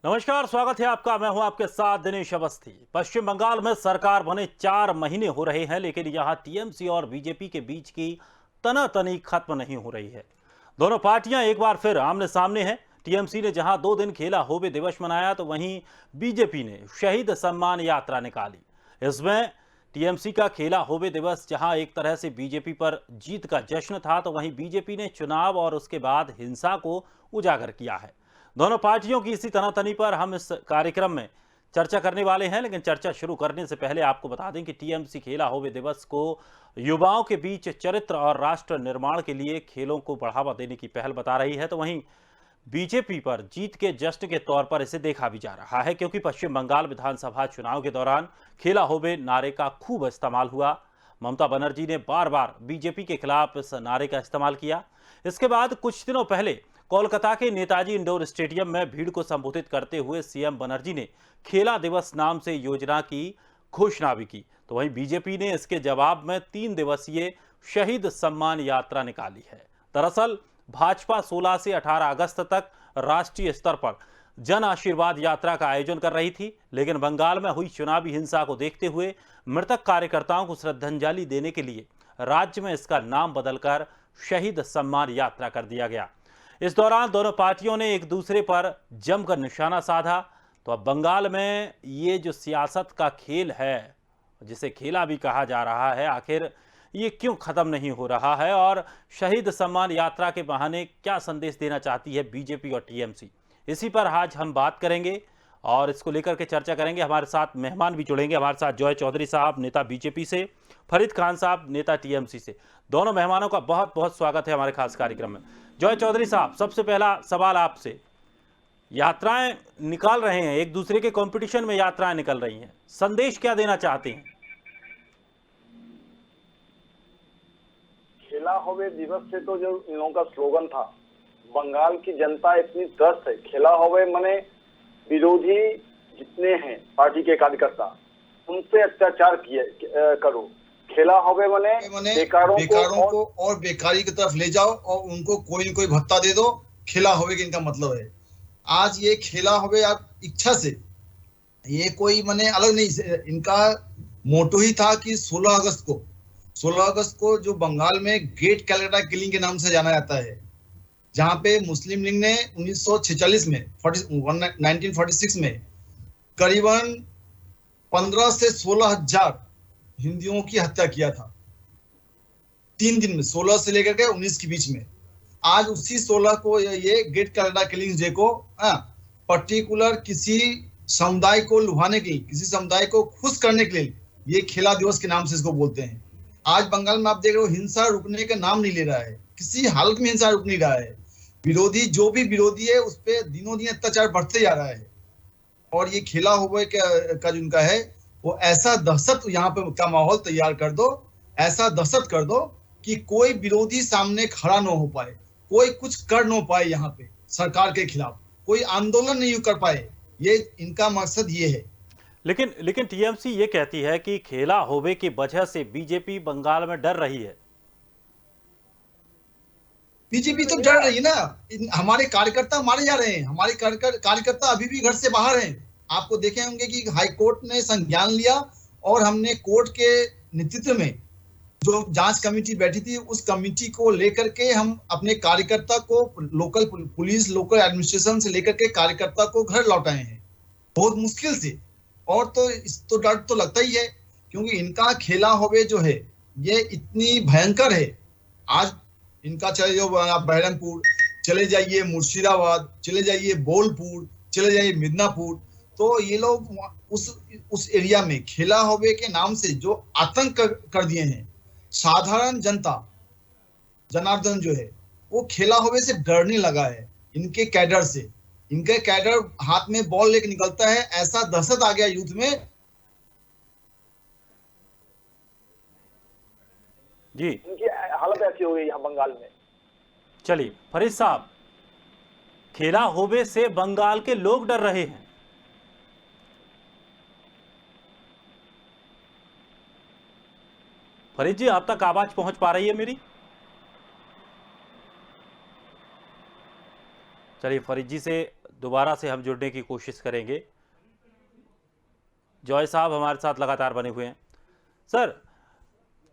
नमस्कार, स्वागत है आपका। मैं हूं आपके साथ दिनेश अवस्थी। पश्चिम बंगाल में सरकार बने 4 महीने हो रहे हैं, लेकिन यहां टीएमसी और बीजेपी के बीच की तनातनी खत्म नहीं हो रही है। दोनों पार्टियां एक बार फिर आमने सामने हैं। टीएमसी ने जहां 2 दिन खेला होबे दिवस मनाया, तो वहीं बीजेपी ने शहीद सम्मान यात्रा निकाली। इसमें टीएमसी का खेला होबे दिवस जहां एक तरह से बीजेपी पर जीत का जश्न था, तो वहीं बीजेपी ने चुनाव और उसके बाद हिंसा को उजागर किया है। दोनों पार्टियों की इसी तनातनी पर हम इस कार्यक्रम में चर्चा करने वाले हैं, लेकिन चर्चा शुरू करने से पहले आपको बता दें कि टीएमसी खेला होवे दिवस को युवाओं के बीच चरित्र और राष्ट्र निर्माण के लिए खेलों को बढ़ावा देने की पहल बता रही है, तो वहीं बीजेपी पर जीत के जश्न के तौर पर इसे देखा भी जा रहा है, क्योंकि पश्चिम बंगाल विधानसभा चुनाव के दौरान खेला होवे नारे का खूब इस्तेमाल हुआ। ममता बनर्जी ने बार बार बीजेपी के खिलाफ इस नारे का इस्तेमाल किया। इसके बाद कुछ दिनों पहले कोलकाता के नेताजी इंडोर स्टेडियम में भीड़ को संबोधित करते हुए सीएम बनर्जी ने खेला दिवस नाम से योजना की घोषणा भी की। तो वहीं बीजेपी ने इसके जवाब में 3 दिवसीय शहीद सम्मान यात्रा निकाली है। दरअसल भाजपा 16 से 18 अगस्त तक राष्ट्रीय स्तर पर जन आशीर्वाद यात्रा का आयोजन कर रही थी, लेकिन बंगाल में हुई चुनावी हिंसा को देखते हुए मृतक कार्यकर्ताओं को श्रद्धांजलि देने के लिए राज्य में इसका नाम बदलकर शहीद सम्मान यात्रा कर दिया गया। इस दौरान दोनों पार्टियों ने एक दूसरे पर जमकर निशाना साधा। तो अब बंगाल में ये जो सियासत का खेल है, जिसे खेला भी कहा जा रहा है, आखिर ये क्यों खत्म नहीं हो रहा है और शहीद सम्मान यात्रा के बहाने क्या संदेश देना चाहती है बीजेपी और टीएमसी, इसी पर आज हम बात करेंगे और इसको लेकर के चर्चा करेंगे। हमारे साथ मेहमान भी जुड़ेंगे। हमारे साथ जॉय चौधरी साहब, नेता बीजेपी से, फरीद खान साहब, नेता टीएमसी से। दोनों मेहमानों का बहुत बहुत स्वागत है हमारे खास कार्यक्रम में। जॉय चौधरी साहब, सबसे पहला सवाल आपसे। यात्राएं निकाल रहे हैं, एक दूसरे के कंपटीशन में यात्राएं निकल रही हैं, संदेश क्या देना चाहते हैं? खेला होवे दिवस से तो जो इन लोगों का स्लोगन था, बंगाल की जनता इतनी त्रस्त है। खेला होवे माने विरोधी जितने हैं पार्टी के कार्यकर्ता, उन पे अत्याचार किए करो। खेला होवे माने बेकारों को और बेकारी की तरफ ले जाओ और उनको कोई न कोई भत्ता दे दो। खेला होवे का इनका मतलब है। आज ये खेला होवे आप इच्छा से, ये कोई माने अलग नहीं। इनका मोटो ही था कि 16 अगस्त को जो बंगाल में ग्रेट कैलकाटा किलिंग के नाम से जाना जाता है, जहां पे मुस्लिम लीग ने 1946 में 1946 में करीबन 15 से 16 हजार हिंदुओं की हत्या किया था 3 दिन में, 16 से लेकर के 19 के बीच में। आज उसी 16 को ये ग्रेट कैलकाटा किलिंग डे को पर्टिकुलर किसी समुदाय को लुभाने के लिए, किसी समुदाय को खुश करने के लिए ये खेला दिवस के नाम से इसको बोलते हैं। आज बंगाल में आप देख रहे हो, हिंसा रुकने का नाम नहीं ले रहा है, किसी हालत में हिंसा रुक नहीं रहा है। विरोधी जो भी विरोधी है उस पर दिनों दिन अत्याचार बढ़ते जा रहा है। और ये खेला हुआ का जो उनका है, वो ऐसा दहशत यहाँ पे का माहौल तैयार कर दो, ऐसा दहशत कर दो कि कोई विरोधी सामने खड़ा न हो पाए, कोई कुछ कर न पाए, यहाँ पे सरकार के खिलाफ कोई आंदोलन नहीं कर पाए। ये इनका मकसद ये है। लेकिन टीएमसी ये कहती है कि खेला होवे की वजह से बीजेपी बंगाल में डर रही है। बीजेपी तो डर रही है ना। हमारे कार्यकर्ता मारे जा रहे हैं, हमारे कार्यकर्ता अभी भी घर से बाहर हैं। आपको देखे होंगे कि हाई कोर्ट ने संज्ञान लिया और हमने कोर्ट के नेतृत्व में जो जांच कमेटी बैठी थी, उस कमेटी को लेकर के हम अपने कार्यकर्ता को लोकल पुलिस, लोकल एडमिनिस्ट्रेशन से लेकर के कार्यकर्ता को घर लौटाए हैं, बहुत मुश्किल से। और तो इस तो डर तो लगता ही है, क्योंकि इनका खेला होवे जो है ये इतनी भयंकर है। आज इनका चले जाओ बहरमपुर, चले जाइए मुर्शिदाबाद, चले जाइए बोलपुर, चले जाइए मिदनापुर, तो ये लोग उस एरिया में खेला होवे के नाम से जो आतंक कर दिए हैं। साधारण जनता, जनार्दन जो है वो खेला होवे से डरने लगा है। इनके कैडर से, इनके कैडर हाथ में बॉल लेके निकलता है, ऐसा दहशत आ गया यूथ में। जी, इनकी हालत ऐसी हो गई यहाँ बंगाल में। चलिए फरीद साहब, खेला होवे से बंगाल के लोग डर रहे हैं। फरीद जी, आप तक आवाज पहुंच पा रही है मेरी? चलिए फरीद जी से दोबारा से हम जुड़ने की कोशिश करेंगे। जॉय साहब हमारे साथ लगातार बने हुए हैं। सर,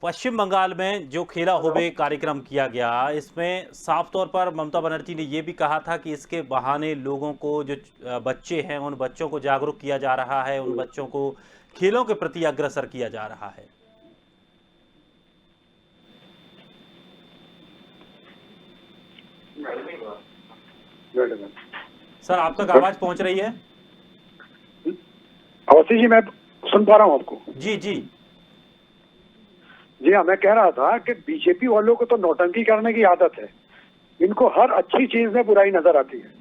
पश्चिम बंगाल में जो खेला होबे कार्यक्रम किया गया, इसमें साफ तौर पर ममता बनर्जी ने ये भी कहा था कि इसके बहाने लोगों को, जो बच्चे हैं, उन बच्चों को जागरूक किया जा रहा है, उन बच्चों को खेलों के प्रति अग्रसर किया जा रहा है। सर, आप तक आवाज पहुंच रही है? अवस्थी जी, मैं सुन पा रहा हूँ आपको। जी जी जी हाँ, मैं कह रहा था कि बीजेपी वालों को तो नौटंकी करने की आदत है। इनको हर अच्छी चीज में बुराई नजर आती है।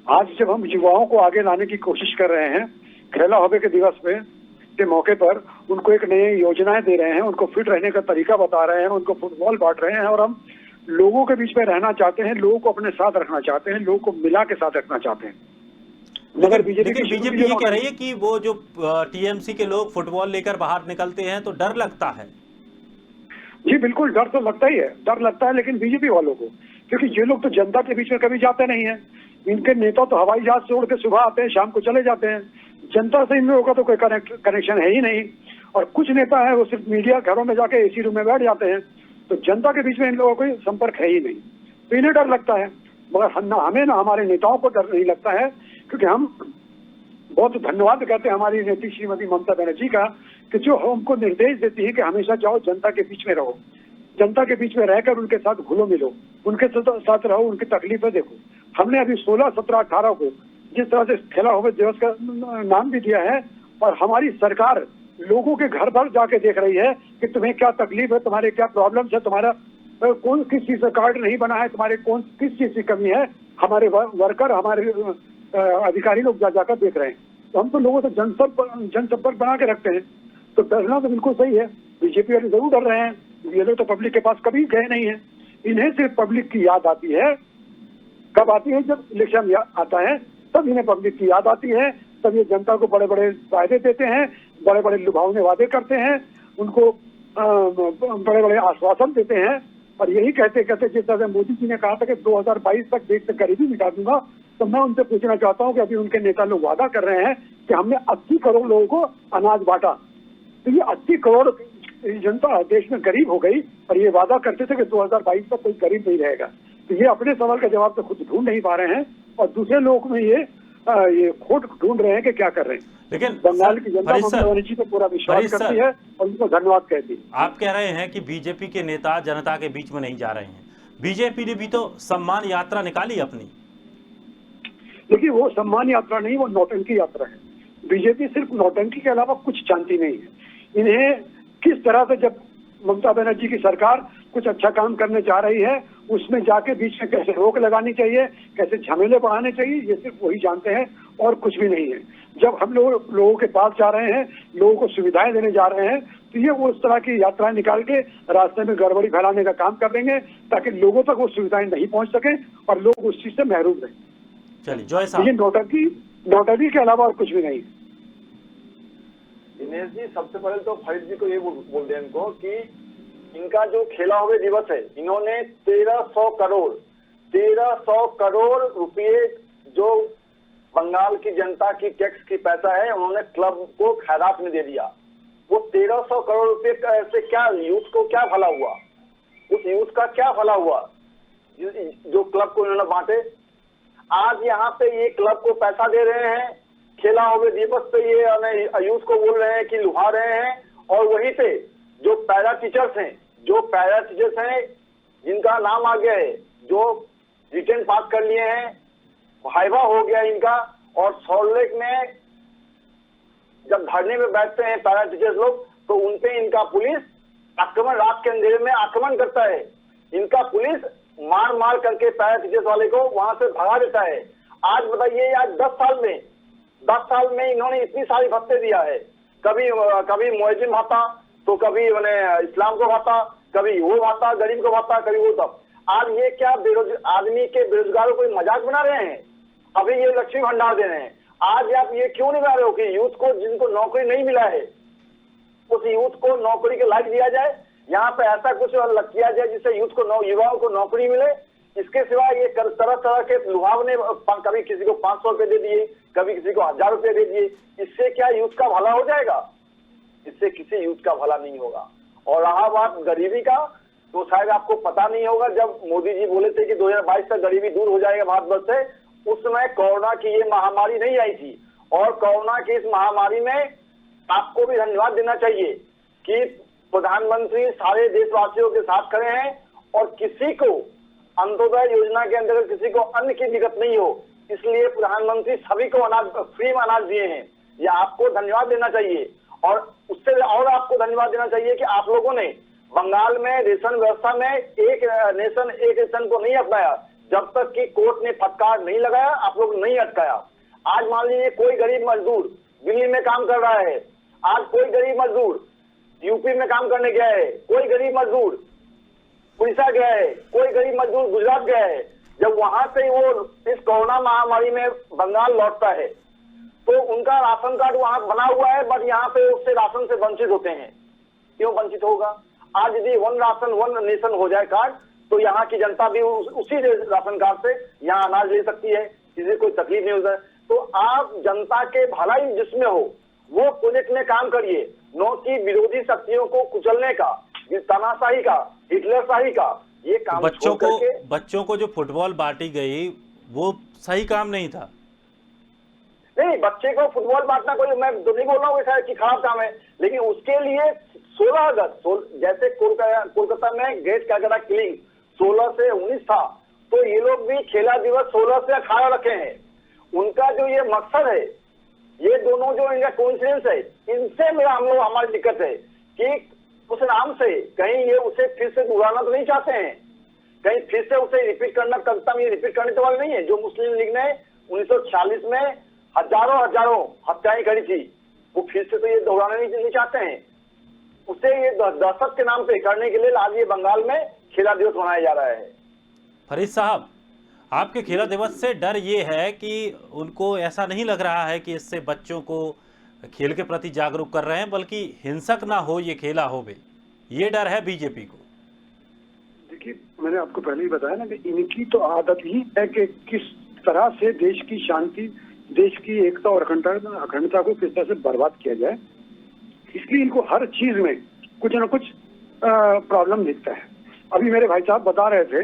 आज जब हम युवाओं को आगे लाने की कोशिश कर रहे हैं, खेला हॉबे के दिवस पे के मौके पर उनको एक नई योजनाएं दे रहे हैं, उनको फिट रहने का तरीका बता रहे हैं, उनको फुटबॉल बांट रहे हैं, और हम लोगों के बीच में रहना चाहते हैं, लोगों को अपने साथ रखना चाहते हैं, लोगों को मिला के साथ रखना चाहते हैं। मगर लेकिन बीजेपी ये कह रही है कि वो जो टीएमसी के लोग फुटबॉल लेकर बाहर निकलते हैं तो डर लगता है। जी बिल्कुल, डर तो लगता ही है, डर लगता है, लेकिन बीजेपी वालों को, क्योंकि ये लोग तो जनता के बीच में कभी जाते नहीं है। इनके नेता तो हवाई जहाज से उड़ के सुबह आते हैं, शाम को चले जाते हैं। जनता से इन लोगों का तो कोई कनेक्शन है ही नहीं। और कुछ नेता है वो सिर्फ मीडिया घरों में जाके एसी रूम में बैठ जाते हैं, तो जनता के बीच में इन लोगों को कोई संपर्क है ही नहीं, तो इन्हें डर लगता है। मगर हमें ना, हमारे नेताओं को डर नहीं लगता है, क्योंकि हम बहुत धन्यवाद कहते हैं हमारी नेत्री श्रीमती ममता बनर्जी का, कि जो हमको निर्देश देती है कि हमेशा जाओ, जनता के बीच में रहो, जनता के बीच में रहकर उनके साथ घुलो मिलो, उनके साथ रहो, उनकी तकलीफें देखो। हमने अभी 16, 17, 18 को जिस तरह से खेला हुआ दिवस का नाम भी दिया है, और हमारी सरकार लोगों के घर पर जाके देख रही है कि तुम्हें क्या तकलीफ है, तुम्हारे क्या प्रॉब्लम है, तुम्हारा कौन किस चीज का कार्ड नहीं बना है, तुम्हारे कौन किस चीज की कमी है, हमारे वर्कर, हमारे अधिकारी लोग जाकर देख रहे हैं। तो हम तो लोगों से जनसंपर्क बना के रखते हैं, तो डरना तो बिल्कुल सही है। बीजेपी वाले जरूर डर रहे हैं, ये लोग तो पब्लिक के पास कभी गए नहीं है। इन्हें सिर्फ पब्लिक की याद आती है, कब आती है? जब इलेक्शन आता है तब इन्हें पब्लिक की याद आती है, तब ये जनता को बड़े बड़े वायदे देते हैं, बड़े बड़े लुभावने वादे करते हैं, उनको बड़े बड़े आश्वासन देते हैं। और यही कहते कहते, जिस तरह से मोदी जी ने कहा था कि 2022 तक देश से गरीबी मिटा दूंगा, तो मैं उनसे पूछना चाहता हूं कि अभी उनके नेता लोग वादा कर रहे हैं कि हमने 80 करोड़ लोगों को अनाज बांटा। तो ये 80 करोड़ जनता देश में गरीब हो गई, और ये वादा करते थे कि 2022 तक कोई गरीब नहीं रहेगा। तो ये अपने सवाल का जवाब तो खुद ढूंढ नहीं पा रहे हैं, और दूसरे लोग में ये खोट ढूंढ रहे हैं कि क्या कर रहे हैं। लेकिन बंगाल की जनता ममता बनर्जी पे पूरा विश्वास करती है और उनको धन्यवाद कहती है। आप कह रहे हैं कि बीजेपी के नेता जनता के बीच में नहीं जा रहे हैं। बीजेपी ने भी तो सम्मान यात्रा निकाली अपनी। देखिए, वो सम्मान यात्रा नहीं, वो नौटंकी यात्रा है। बीजेपी सिर्फ नौटंकी के अलावा कुछ जानती नहीं है। इन्हें किस तरह से, जब ममता बनर्जी की सरकार कुछ अच्छा काम करने जा रही है, उसमें जाके बीच में कैसे रोक लगानी चाहिए, कैसे झमेले बढ़ाने चाहिए, ये सिर्फ वही जानते हैं और कुछ भी नहीं है। जब हम लोगों के पास जा रहे हैं, लोगों को सुविधाएं देने जा रहे हैं, तो ये वो उस तरह की यात्राएं निकाल के रास्ते में गड़बड़ी फैलाने का काम कर देंगे, ताकि लोगों तक वो सुविधाएं नहीं पहुंच सके और लोग उस चीज से महरूम रहें। चलिए जॉय साहब, ये नौटंकी के अलावा और कुछ भी नहीं। दिनेश जी, सबसे पहले तो फरीद जी को ये बोल दें इनको कि इनका जो खेला हुए दिवस है, इन्होंने 1300 करोड़ रुपए जो बंगाल की जनता की टैक्स की पैसा है, उन्होंने क्लब को खैरात में दे दिया। वो 1300 करोड़ रुपए से क्या यूथ को क्या भला हुआ? उस यूथ का क्या भला हुआ जो क्लब को उन्होंने बांटे? आज यहाँ पे ये क्लब को पैसा दे रहे हैं, खेला हुए दिवस पे ये यूथ को बोल रहे हैं कि लुभा रहे हैं, और वहीं पे जो पैरा टीचर्स हैं जिनका नाम आ गया है, जो रिटर्न पास कर लिए हैं, वाइवा हो गया इनका, और सॉल्ट में जब धरने में बैठते हैं पैरा टीचर्स लोग, तो उनपे इनका पुलिस आक्रमण, रात के अंधेरे में आक्रमण करता है। इनका पुलिस मार करके पैरा टीचर्स वाले को वहां से भगा देता है। आज बताइए, आज 10 साल में इन्होंने इतनी सारी भत्ते दिया है, कभी मुअज्जिम भाता, तो कभी इस्लाम को भाता, कभी वो भाता, गरीब को भाता, कभी वो तब। आज ये क्या आदमी के बेरोजगारों को मजाक बना रहे हैं? अभी ये लक्ष्मी भंडार दे रहे हैं। आज आप ये क्यों नहीं बना रहे हो कि यूथ को, जिनको नौकरी नहीं मिला है, उस यूथ को नौकरी के लायक दिया जाए? यहाँ पे ऐसा कुछ किया जाए जिससे यूथ को, युवाओं को नौकरी मिले। इसके सिवा ये तरह तरह के लुभावने, कभी किसी को 500 रुपए दे दिए, कभी किसी को 1000 रुपए दे दिए। इससे क्या यूथ का भला हो जाएगा? इससे किसी यूथ का भला नहीं होगा। और रहा बात गरीबी का, तो शायद आपको पता नहीं होगा, जब मोदी जी बोले थे कि 2022 तक गरीबी दूर हो जाएगा भारतवर्ष से, उस समय कोरोना की ये महामारी नहीं आई थी। और कोरोना की इस महामारी में आपको भी धन्यवाद देना चाहिए कि प्रधानमंत्री सारे देशवासियों के साथ खड़े हैं और किसी को अंत्योदय योजना के अंतर्गत किसी को अन्न की दिक्कत नहीं हो, इसलिए प्रधानमंत्री सभी को अनाज, फ्री में अनाज दिए हैं। ये आपको धन्यवाद देना चाहिए। और उससे और आपको धन्यवाद देना चाहिए कि आप लोगों ने बंगाल में रेशन व्यवस्था में एक नेशन एक रेशन को नहीं अपनाया। जब तक कि कोर्ट ने फटकार नहीं लगाया, आप लोग नहीं अटकाया। आज मान लीजिए कोई गरीब मजदूर दिल्ली में काम कर रहा है, आज कोई गरीब मजदूर यूपी में काम करने गया है, कोई गरीब मजदूर उड़ीसा गया है, कोई गरीब मजदूर गुजरात गया है। जब वहां से वो इस कोरोना महामारी में बंगाल लौटता है तो उनका राशन कार्ड वहां बना हुआ है, बट यहाँ पे उससे राशन से वंचित होते हैं। क्यों वंचित होगा? आज यदि वन राशन वन नेशन हो जाए कार्ड, तो यहाँ की जनता भी उसी राशन कार्ड से यहाँ अनाज ले सकती है, किसी कोई तकलीफ नहीं होता है। तो आप जनता के भलाई जिसमें हो वो प्रोजेक्ट में काम करिए, न कि विरोधी शक्तियों को कुचलने का, तानाशाही का, हिटलरशाही का ये काम। बच्चों को जो फुटबॉल बांटी गई वो सही काम नहीं था। नहीं, बच्चे को फुटबॉल बांटना कोई, मैं तो नहीं बोल रहा हूँ कि खराब काम है, लेकिन उसके लिए 16 अगस्त जैसे कोलकाता में गेट कैलकाटा किलिंग 16 से 19 था, तो ये लोग भी खेला दिवस 16 से 18 रखे हैं। उनका जो ये मकसद है, ये दोनों जो इनका कोइंसिडेंस है, इनसे हमारी दिक्कत है कि उस नाम से कहीं ये उसे फिर से दोहराना तो नहीं चाहते हैं, कहीं फिर से उसे रिपीट करना, कविता में रिपीट करने वाले नहीं है। जो मुस्लिम लीग ने 1946 में हजारों हत्याएं करी थी, वो फिर से तो ये दोहराना नहीं चाहते हैं। उसे ये दहशत के नाम पे करने के लिए आज ये बंगाल में खेला दिवस मनाया जा रहा है। फरीद साहब, आपके खेला दिवस से डर ये है कि उनको ऐसा नहीं लग रहा है कि इससे बच्चों को खेल के प्रति जागरूक कर रहे हैं, बल्कि हिंसक ना हो ये खेला हो बे, ये डर है बीजेपी को? देखिए, मैंने आपको पहले ही बताया ना कि इनकी तो आदत ही है कि किस तरह से देश की शांति, देश की एकता और अखंडता को किस तरह से बर्बाद किया जाए। इसलिए इनको हर चीज में कुछ ना कुछ प्रॉब्लम दिखता है। अभी मेरे भाई साहब बता रहे थे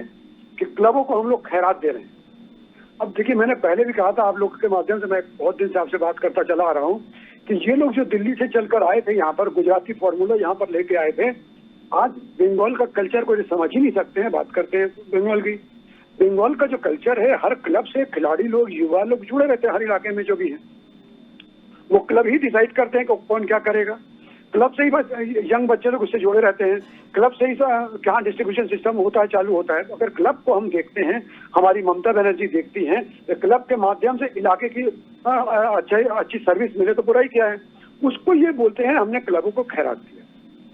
कि क्लबों को हम लोग खैरात दे रहे हैं। अब देखिए, मैंने पहले भी कहा था, आप लोग के माध्यम से मैं बहुत दिन से आपसे बात करता चला आ रहा हूँ कि ये लोग जो दिल्ली से चलकर आए थे यहाँ पर, गुजराती फॉर्मूला यहाँ पर लेके आए थे, आज बंगाल का कल्चर को समझ ही नहीं सकते हैं। बात करते हैं बंगाल की, बंगाल का जो कल्चर है, हर क्लब से खिलाड़ी लोग, युवा लोग जुड़े रहते हैं, हर इलाके में जो भी है वो क्लब ही डिसाइड करते हैं कि कौन क्या करेगा। क्लब से ही यंग बच्चे लोग उससे जुड़े रहते हैं, क्लब से ही कहाँ डिस्ट्रीब्यूशन सिस्टम होता है, चालू होता है। अगर क्लब को हम देखते हैं, हमारी ममता बनर्जी देखती हैं, तो क्लब के माध्यम से इलाके की अच्छी सर्विस मिले तो बुराई क्या है। उसको ये बोलते हैं हमने क्लबों को खैरात दिया।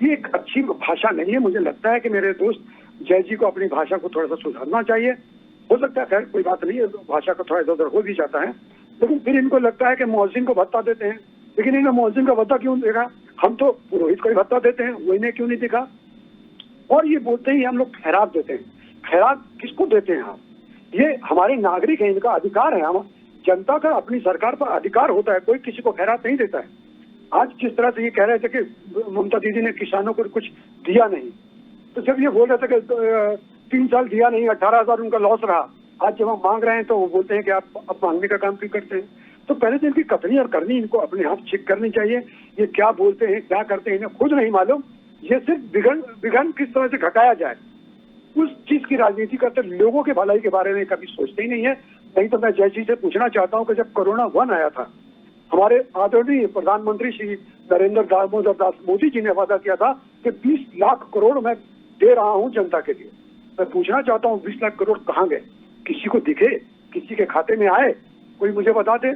ये एक अच्छी भाषा नहीं है। मुझे लगता है कि मेरे दोस्त जय जी को अपनी भाषा को थोड़ा सा सुधारना चाहिए। हो सकता है, खैर कोई बात नहीं है, भाषा का थोड़ा इधर उधर हो भी जाता है, लेकिन फिर इनको लगता है कि मौजिन को भत्ता देते हैं। लेकिन इन्हें मौजिन का भत्ता क्यों देगा? हम तो पुरोहित को ही भत्ता देते हैं, वो इन्हें क्यों नहीं दिखा? और ये बोलते हैं हम लोग खैरात देते हैं। खैरात किसको देते हैं आप? ये हमारे नागरिक हैं, इनका अधिकार है। हम जनता का अपनी सरकार पर अधिकार होता है, कोई किसी को खैरात नहीं देता है। आज जिस तरह से ये कह रहे थे कि ममता दीदी ने किसानों को कुछ दिया नहीं, तो जब ये बोल रहे थे कि 3 साल दिया नहीं, 18,000 उनका लॉस रहा, आज जब हम मांग रहे हैं तो वो बोलते हैं कि आप अब मांगने का काम क्यों करते हैं? तो पहले तो इनकी कथनी और करनी इनको अपने आप चेक करनी चाहिए। ये क्या बोलते हैं, क्या करते हैं, इन्हें खुद नहीं मालूम। ये सिर्फ बिगड़ किस तरह से घटाया जाए उस चीज की राजनीति करते, लोगों के भलाई के बारे में कभी सोचते ही नहीं है। नहीं तो मैं जयजी से पूछना चाहता हूँ कि जब कोरोना 1 आया था, हमारे आदरणीय प्रधानमंत्री श्री नरेंद्र दामोदर दास मोदी जी ने वादा किया था कि 20 लाख करोड़ मैं दे रहा हूँ जनता के लिए। मैं पूछना चाहता हूँ 20 लाख करोड़ कहाँ गए? किसी को दिखे? किसी के खाते में आए? कोई मुझे बता दे।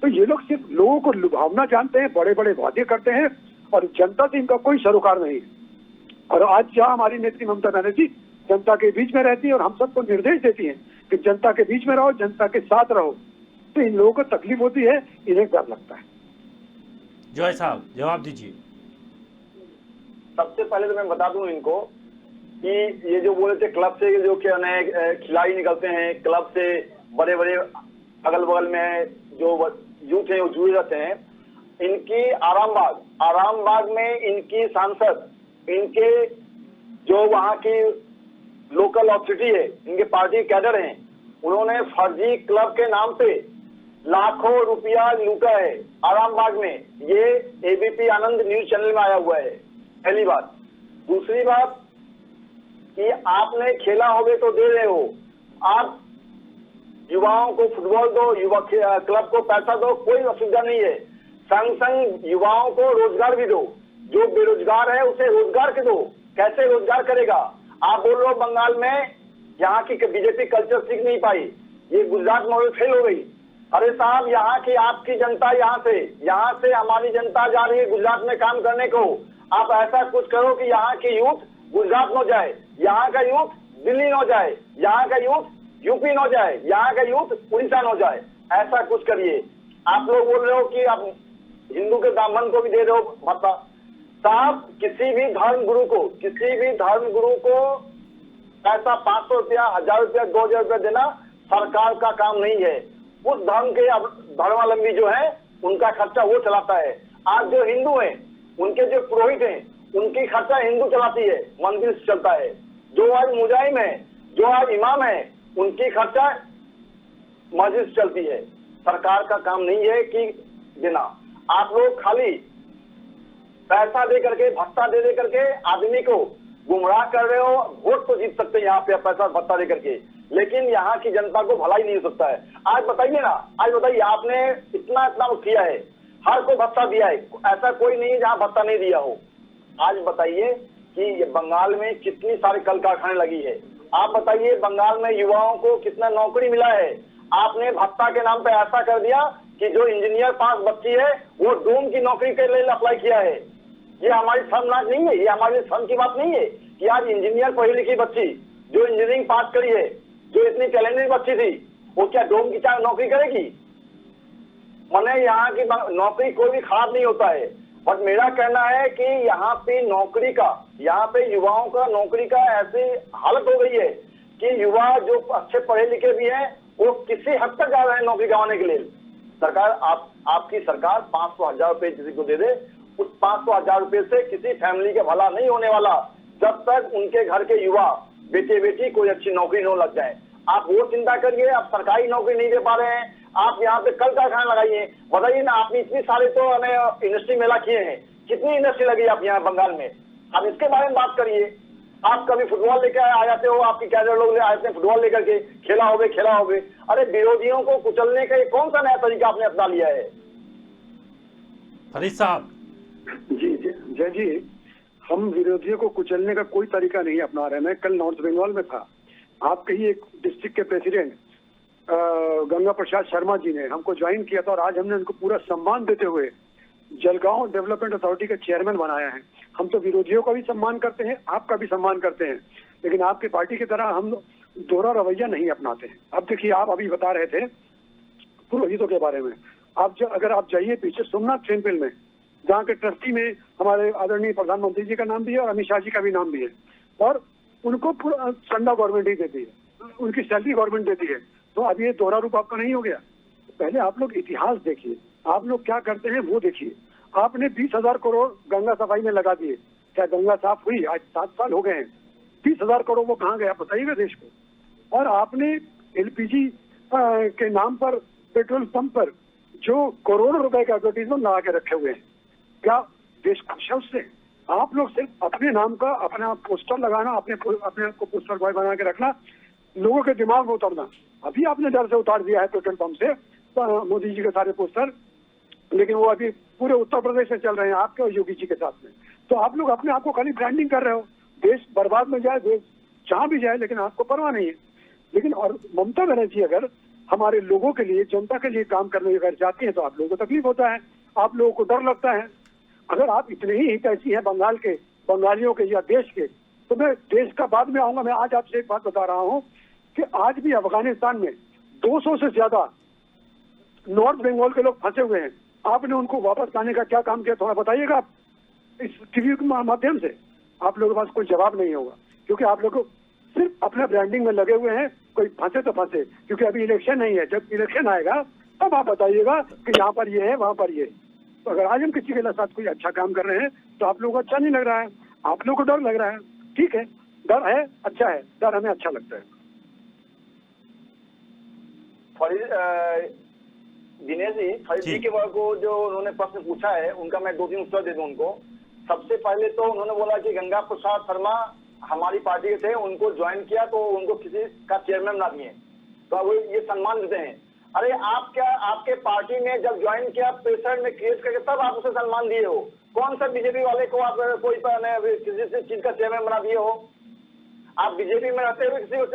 तो ये लोग सिर्फ लोगों को लुभावना जानते हैं, बड़े बड़े वादे करते हैं और जनता से इनका कोई सरोकार नहीं है। और आज जहाँ हमारी नेत्री ममता बनर्जी जनता के बीच में रहती है और हम सबको निर्देश देती हैं कि जनता के बीच में रहो, जनता के साथ रहो, तो इन लोगों को तकलीफ होती है, इन्हें डर लगता है। जॉय साहब, जवाब दीजिए। सबसे पहले तो मैं बता दूं इनको कि ये जो बोले थे क्लब से जो कि नए खिलाड़ी निकलते हैं, क्लब से बड़े बड़े अगल बगल में जो यूथ है वो जुड़े रहते हैं, इनकी आरामबाग में इनकी सांसद, इनके जो वहाँ की लोकल अथॉरिटी है, इनके पार्टी कैडर हैं, उन्होंने फर्जी क्लब के नाम पे लाखों रुपया लूटा है आरामबाग में। ये एबीपी आनंद न्यूज चैनल में आया हुआ है, पहली बात। दूसरी बात कि आपने खेला होगे तो दे रहे हो, आप युवाओं को फुटबॉल दो, युवा क्लब को पैसा दो, कोई असुविधा नहीं है। संग संग युवाओं को रोजगार भी दो, जो बेरोजगार है उसे रोजगार के दो। कैसे रोजगार करेगा? आप बोल रहे हो बंगाल में यहाँ की बीजेपी कल्चर सीख नहीं पाई, ये गुजरात मॉडल फेल हो गई। अरे साहब, यहाँ की आपकी जनता यहाँ से हमारी जनता जा रही है गुजरात में काम करने को। आप ऐसा कुछ करो कि यहाँ की यूथ गुजरात न जाए, यहाँ का यूथ दिल्ली न जाए, यहाँ का यूथ यूपी न जाए, यहाँ का यूथ उड़ीसा न जाए। ऐसा कुछ करिए। आप लोग बोल रहे हो कि आप हिंदू के ब्राह्मण को भी दे रहे हो भत्ता। साहब, किसी भी धर्म गुरु को पैसा 500 रुपया, 1000 रुपया, 2000 रुपया देना सरकार का काम नहीं है। उस धर्म के धर्मावलंबी जो है उनका खर्चा वो चलाता है। आज जो हिंदू हैं, उनके जो पुरोहित हैं, उनकी खर्चा हिंदू चलाती है, मंदिर से चलता है। जो आज मुजाहिम है, जो आज इमाम है, उनकी खर्चा मस्जिद से चलती है। सरकार का काम नहीं है कि देना। आप लोग खाली पैसा दे करके, भत्ता दे करके आदमी को गुमराह कर रहे हो। वोट तो जीत सकते हैं यहाँ पे पैसा भत्ता दे करके, लेकिन यहाँ की जनता को भलाई नहीं हो सकता है। आज बताइए ना, आज बताइए, आपने इतना किया है, हर को भत्ता दिया है, ऐसा कोई नहीं जहाँ भत्ता नहीं दिया हो। आज बताइए कि बंगाल में कितनी सारी कल कारखाने लगी है। आप बताइए बंगाल में युवाओं को कितना नौकरी मिला है। आपने भत्ता के नाम पे ऐसा कर दिया कि जो इंजीनियर पास बच्ची है वो डूम की नौकरी के लिए अप्लाई किया है। ये हमारी शर्मनाक नहीं है, ये हमारे शर्म की बात नहीं है कि आज इंजीनियर पढ़ी लिखी बच्ची जो इंजीनियरिंग पास करी है, जो इतनी टैलेंटेड बच्ची थी, वो क्या डोम की नौकरी करेगी? मैंने यहाँ की नौकरी कोई भी खराब नहीं होता है, बट मेरा कहना है कि यहाँ पे नौकरी का, यहाँ पे युवाओं का नौकरी का ऐसी हालत हो गई है कि युवा जो अच्छे पढ़े लिखे भी हैं वो किसी हद तक जा रहे हैं नौकरी गंवाने के लिए। सरकार, आपकी सरकार 500,000 रुपए किसी को दे दे, उस 500,000 रुपए से किसी फैमिली का भला नहीं होने वाला जब तक उनके घर के युवा बेटे बेटी कोई अच्छी नौकरी न लग जाए। आप वो चिंता करिए, आप सरकारी नौकरी नहीं दे पा रहे हैं, आप यहाँ पे कल कारखाना लगाइए। बताइए ना, आपने इतनी सारे तो हमें इंडस्ट्री मेला किए हैं, कितनी इंडस्ट्री लगी आप यहाँ बंगाल में, आप इसके बारे में बात करिए। आप कभी फुटबॉल लेकर आ जाते हो, आपकी कैडर लोग ले आते हैं फुटबॉल लेकर के, खेला होगे। अरे विरोधियों को कुचलने का कौन सा नया तरीका आपने अपना लिया है? फरीद साहब। जी जय जी, हम विरोधियों को कुचलने का कोई तरीका नहीं अपना रहे हैं। मैं कल नॉर्थ बंगाल में था, आपके ही एक डिस्ट्रिक्ट के प्रेसिडेंट गंगा प्रसाद शर्मा जी ने हमको ज्वाइन किया था और आज हमने उनको पूरा सम्मान देते हुए जलगांव डेवलपमेंट अथॉरिटी का चेयरमैन बनाया है। हम तो विरोधियों का भी सम्मान करते हैं, आपका भी सम्मान करते हैं, लेकिन आपकी पार्टी की तरह हम दोहरा रवैया नहीं अपनाते हैं। अब देखिए, आप अभी बता रहे थे पुरोहितों के बारे में। अगर आप जाइए पीछे सोमनाथ टेम्पल में, जहाँ के ट्रस्टी में हमारे आदरणीय प्रधानमंत्री जी का नाम भी है और अमित शाह जी का भी नाम भी है, और उनको चंदा गवर्नमेंट ही देती है, उनकी सैलरी गवर्नमेंट देती है। तो अब ये दोहरा रूप आपका नहीं हो गया? पहले आप लोग इतिहास देखिए, आप लोग क्या करते हैं वो देखिए। आपने 20,000 करोड़ गंगा सफाई में लगा दिए, क्या गंगा साफ हुई? आज 7 साल हो गए हैं। 20,000 करोड़ वो कहाँ गया बताइएगा देश को। और आपने एलपीजी के नाम पर पेट्रोल पंप पर जो करोड़ों रुपए का एडवर्टीजमेंट लगा के रखे हुए हैं, क्या देश खुश है उससे? आप लोग सिर्फ अपने नाम का अपना पोस्टर लगाना, अपने आप को पोस्टर बॉय बना के रखना, लोगों के दिमाग में उतरना। अभी आपने डर से उतार दिया है पेट्रोल पंप से मोदी जी के सारे पोस्टर, लेकिन वो अभी पूरे उत्तर प्रदेश में चल रहे हैं आपके और योगी जी के साथ में। तो आप लोग अपने आप को खाली ब्रांडिंग कर रहे हो। देश बर्बाद में जाए, देश जहाँ भी जाए, लेकिन आपको परवाह नहीं है। लेकिन और ममता बनर्जी अगर हमारे लोगों के लिए, जनता के लिए काम करने अगर जाती है तो आप लोगों को तकलीफ होता है, आप लोगों को डर लगता है। अगर आप इतने ही ऐसी हैं बंगाल के, बंगालियों के या देश के, तो मैं देश का बाद में आऊंगा। मैं आज आपसे एक बात बता रहा हूँ कि आज भी अफगानिस्तान में 200 से ज्यादा नॉर्थ बंगाल के लोग फंसे हुए हैं। आपने उनको वापस लाने का क्या काम किया, थोड़ा बताइएगा आप इस टीवी के माध्यम से। आप लोगों के पास कोई जवाब नहीं होगा, क्योंकि आप लोग सिर्फ अपने ब्रांडिंग में लगे हुए हैं, कोई फंसे तो फंसे, क्योंकि अभी इलेक्शन नहीं है। जब इलेक्शन आएगा तब आप बताइएगा कि यहाँ पर ये है, वहाँ पर ये। तो अगर आज हम किसी के साथ कोई अच्छा काम कर रहे हैं तो आप लोगों को अच्छा नहीं लग रहा है, आप लोगों को डर लग रहा है। ठीक है, डर है, अच्छा है, डर हमें अच्छा लगता है। दिनेश जी, फरीद जी के को जो उन्होंने प्रश्न पूछा है उनका मैं 2-3 उत्तर दे दूं उनको। सबसे पहले तो उन्होंने बोला कि गंगा प्रसाद शर्मा हमारी पार्टी के थे, उनको ज्वाइन किया तो उनको किसी का चेयरमैन बना दिए, तो वो ये सम्मान देते हैं। अरे आप क्या, आपके पार्टी में जब ज्वाइन किया प्रेशर में क्रिएट करके तब आप उसे सम्मान दिए हो? कौन सा बीजेपी वाले को आप कोई किसी चीज का चेयरमैन बना दिए हो? आप बीजेपी में रहते हुए किसी को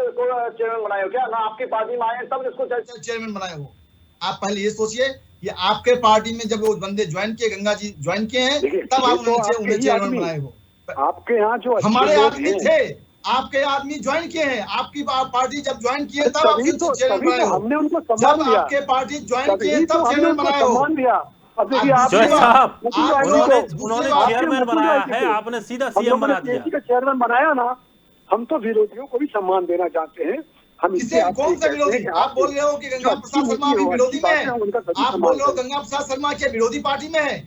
चेयरमैन बनाए हो क्या? ना आपकी पार्टी में आए तब इसको चेयरमैन बनाए हो? आप पहले ये सोचिए कि आपके पार्टी में जब वो बंदे ज्वाइन किए, गंगा जी ज्वाइन किए हैं, तब आप उन्हें चेयरमैन बनाए हो। आपके यहाँ जो हमारे आदमी थे, आपके आदमी ज्वाइन किए हैं, आपकी पार्टी जब ज्वाइन किए तब आप चेयरमैन बनाए हो। हमने उनको जब आपके पार्टी ज्वाइन किए तब चेयरमैन बनाए हो। जज साहब, उन्होंने चेयरमैन बनाया है, आपने सीधा सीएम बना दिया। चेयरमैन बनाया ना, हम तो विरोधियों को भी सम्मान देना चाहते हैं। हम किसे, कौन सा विरोधी? आप बोल रहे हो कि गंगा प्रसाद शर्मा अभी विरोधी में है? आप बोल रहे हो गंगा प्रसाद शर्मा क्या विरोधी पार्टी में है?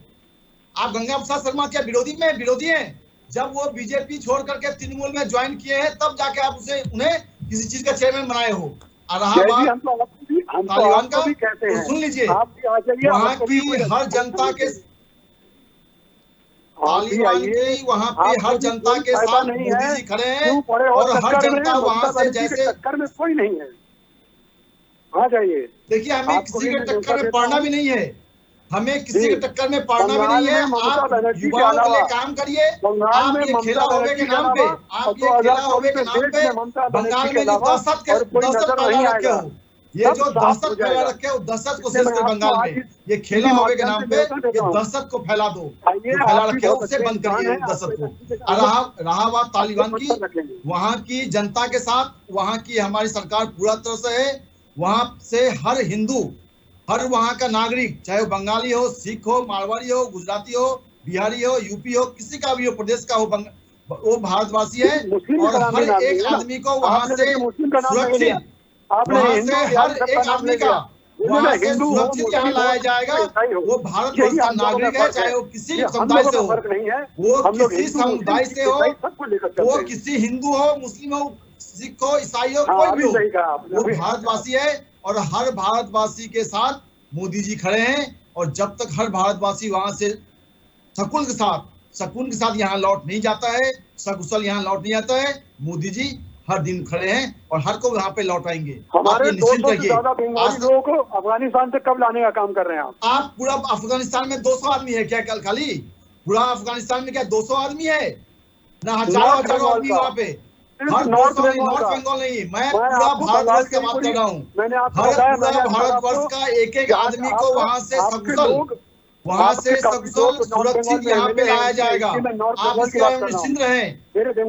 आप गंगा प्रसाद शर्मा क्या विरोधी में विरोधी हैं? जब वो बीजेपी छोड़ करके तृणमूल में ज्वाइन किए हैं तब जाके आप उन्हें किसी चीज का चेयरमैन बनाए हो। और रहा बात तालिबान का, तो सुन लीजिए, वहाँ की हर जनता के तालिबान की वहाँ पे हर जनता के साथ मोदी जी खड़े हैं, और हर जनता वहाँ से जैसे टक्कर में कोई नहीं है। आ जाइए, देखिए, हमें किसी के टक्कर में पड़ना भी नहीं है, हमें किसी के टक्कर में पड़ना भी नहीं है। आप युवाओं के लिए काम करिए। आप ये खेला होवे के नाम पे, आप ये खेला होवे के नाम पे बंगाल में जो दहशत फैला रखे हो, ये जो दहशत फैला रखे हो, दहशत को शेष कर बंगाल में ये खेला होवे के नाम पे ये दहशत को फैला दो, जो फैला रखे हो उसे बंद करिए दहशत को। रहा बात तालिबान की, वहाँ की जनता के साथ वहाँ की हमारी सरकार पूरा तरह से है। वहाँ से हर हिंदू, हर वहाँ का नागरिक, चाहे वो बंगाली हो, सिख हो, मारवाड़ी हो, गुजराती हो, बिहारी हो, यूपी हो, किसी का भी हो, प्रदेश का हो, वो भारतवासी है। और हर एक आदमी को वहाँ से सुरक्षित, वहाँ से हर एक आदमी का वहाँ से सुरक्षित यहाँ लाया जाएगा। वो भारतवर्ष का नागरिक है, चाहे वो किसी समुदाय से हो, वो किसी समुदाय से हो, वो किसी हिंदू हो, मुस्लिम हो, सिख हो, ईसाई हो, कोई भी हो, वो भारतवासी है। और हर भारतवासी के साथ मोदी जी खड़े हैं। और जब तक हर भारतवासी वहां से सकून के साथ यहाँ लौट नहीं जाता है, सकुशल यहाँ लौट नहीं आता है, मोदी जी हर दिन खड़े हैं और हर को यहाँ पे लौटाएंगे। हमारे 200 से ज्यादा बंगाली लोगों को अफगानिस्तान से कब लाने का काम कर रहे हैं आप? पूरा अफगानिस्तान में 200 आदमी है क्या? कल खाली पूरा अफगानिस्तान में क्या 200 आदमी है? ना हजारों आदमी वहाँ पे। हर नॉर्थ बंगाल नहीं, मैं पूरा भारतवर्ष की बात कर रहा हूँ। पूरा भारतवर्ष का एक एक आदमी को वहाँ से सकुशल सुरक्षित यहाँ पे लाया जाएगा। आप इसके बारे में निश्चिंत रहें।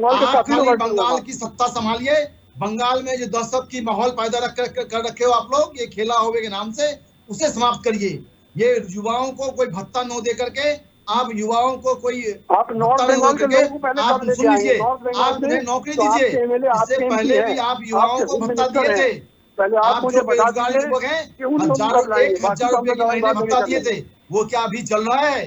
आप खाली बंगाल की सत्ता संभालिए। बंगाल में जो दहशत की माहौल पैदा कर रखे हो आप लोग, ये खेला होवे के नाम से, उसे समाप्त करिए। ये युवाओं को कोई भत्ता न दे करके, आप युवाओं को कोई आप नॉर्थ बंगाल के लोगों को पहले आप सुन लीजिए, आप उन्हें नौकरी दीजिए। इससे पहले भी आप युवाओं को भत्ता दिए थे। आप जो बेरोजगार युवक हैं, 1,000 रुपए की महीने भत्ता दिए थे, वो क्या अभी चल रहा है?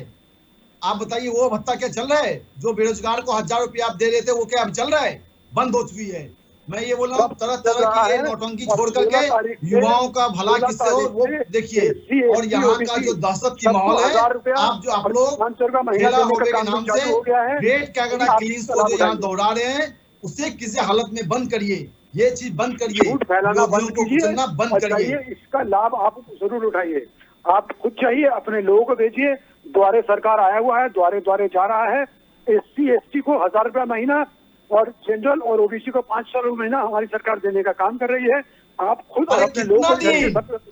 आप बताइए, वो भत्ता क्या चल रहा है? जो बेरोजगार को 1,000 रुपए आप दे रहे थे, वो क्या अब चल रहा है? बंद हो चुकी है। मैं ये बोल रहा हूँ, तरह तरह की ये नौटंकी छोड़ करके युवाओं का भला किससे हो वो देखिए। और यहाँ का जो दहशत की माहौल है, आप लोग खेला होवे के नाम से ग्रेट कैलकाटा क्लींस को जो यहाँ दोहरा रहे हैं, उसे किसी हालत में बंद करिए। ये चीज बंद करिए, झूठ फैलाना बंद कीजिए, बंद करिए। इसका लाभ आप जरूर उठाइए। आप खुद चाहिए, अपने लोगों को भेजिए। द्वारे सरकार आया हुआ है, द्वारे जा रहा है। SC ST को 1,000 रुपया महीना और जनरल और OBC को 500 रुपये महीना हमारी सरकार देने का काम कर रही है। आप खुद अपने लोगों को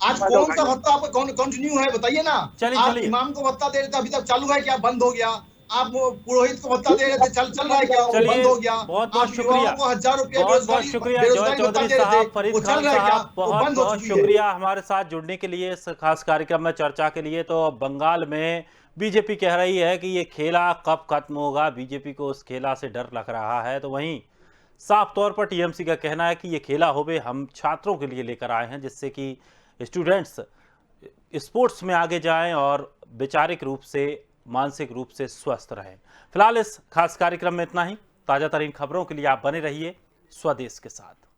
आज कौन सा भत्ता आपका कंटिन्यू है बताइए ना? आप इमाम को भत्ता दे रहे थे, अभी तक चालू है क्या? बंद हो गया। आप पुरोहित को भत्ता दे रहे थे, चल रहा है क्या? बंद हो गया। बहुत बहुत शुक्रिया, को 1,000 रुपया बहुत शुक्रिया जॉय चौधरी साहब, फरीद खान साहब, बहुत बहुत शुक्रिया हमारे साथ जुड़ने के लिए इस खास कार्यक्रम में चर्चा के लिए। तो बंगाल में बीजेपी कह रही है कि ये खेला कब खत्म होगा, बीजेपी को उस खेला से डर लग रहा है। तो वहीं साफ तौर पर टीएमसी का कहना है कि ये खेला होवे हम छात्रों के लिए लेकर आए हैं, जिससे कि स्टूडेंट्स स्पोर्ट्स में आगे जाएं और वैचारिक रूप से, मानसिक रूप से स्वस्थ रहें। फिलहाल इस खास कार्यक्रम में इतना ही। ताजा तरीन खबरों के लिए आप बने रहिए स्वदेश के साथ।